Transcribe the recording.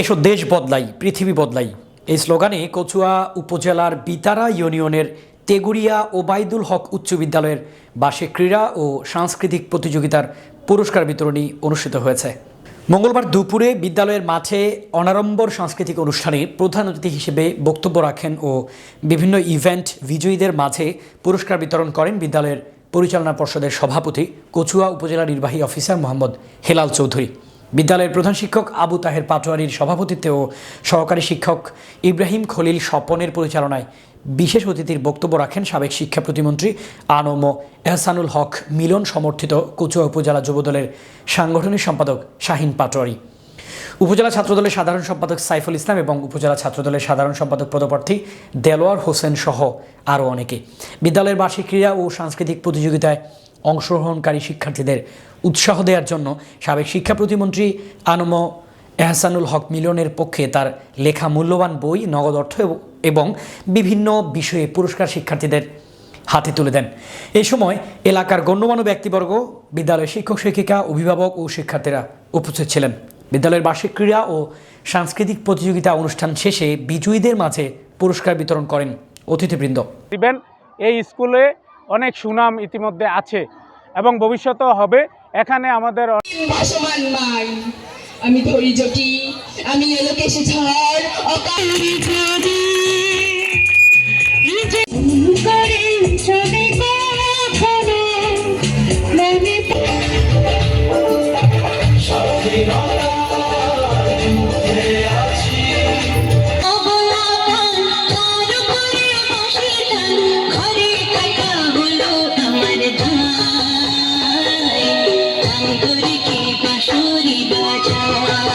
এসো দেশ বদলাই পৃথিবী বদলাই এই স্লোগানে কচুয়া উপজেলার বিতারা ইউনিয়নের তেগুড়িয়া ওবায়দুল হক উচ্চ বিদ্যালয়ের বার্ষিক ক্রীড়া ও সাংস্কৃতিক প্রতিযোগিতার পুরস্কার বিতরণী অনুষ্ঠিত হয়েছে। মঙ্গলবার দুপুরে বিদ্যালয়ের মাঠে অনাড়ম্বর সাংস্কৃতিক অনুষ্ঠানে প্রধান অতিথি হিসেবে বক্তব্য রাখেন ও বিভিন্ন ইভেন্ট বিজয়ীদের মাঝে পুরস্কার বিতরণ করেন বিদ্যালয়ের পরিচালনা পর্ষদের সভাপতি কচুয়া উপজেলা নির্বাহী অফিসার মোহাম্মদ হেলাল চৌধুরী। বিদ্যালয়ের প্রধান শিক্ষক আবু তাহের পাটোয়ারির সভাপতিত্বে ও সহকারী শিক্ষক ইব্রাহিম খলিল স্বপনের পরিচালনায় বিশেষ অতিথির বক্তব্য রাখেন সাবেক শিক্ষা প্রতিমন্ত্রী আনম এহসানুল হক মিলন সমর্থিত কচুয়া উপজেলা যুবদলের সাংগঠনিক সম্পাদক শাহিন পাটোয়ারি, উপজেলা ছাত্রদলের সাধারণ সম্পাদক সাইফুল ইসলাম এবং উপজেলা ছাত্রদলের সাধারণ সম্পাদক পদপ্রার্থী দেলোয়ার হোসেন সহ আরও অনেকে। বিদ্যালয়ের বার্ষিক ক্রীড়া ও সাংস্কৃতিক প্রতিযোগিতায় অংশগ্রহণকারী শিক্ষার্থীদের উৎসাহ দেওয়ার জন্য সাবেক শিক্ষা প্রতিমন্ত্রী আনম এহসানুল হক মিলনের পক্ষে তার লেখা মূল্যবান বই, নগদ অর্থ এবং বিভিন্ন বিষয়ে পুরস্কার শিক্ষার্থীদের হাতে তুলে দেন। এই সময় এলাকার গণ্যমান্য ব্যক্তিবর্গ, বিদ্যালয়ের শিক্ষক শিক্ষিকা, অভিভাবক ও শিক্ষার্থীরা উপস্থিত ছিলেন। বিদ্যালয়ের বার্ষিক ক্রীড়া ও সাংস্কৃতিক প্রতিযোগিতা অনুষ্ঠান শেষে বিজয়ীদের মাঝে পুরস্কার বিতরণ করেন অতিথিবৃন্দ। এই স্কুলে অনেক সুনাম ইতিমধ্যে আছে এবং ভবিষ্যতেও হবে। এখানে আমাদের ভাসমান মাই আমি ধরি জটি আমি এলোকেশে ঝড় অকাল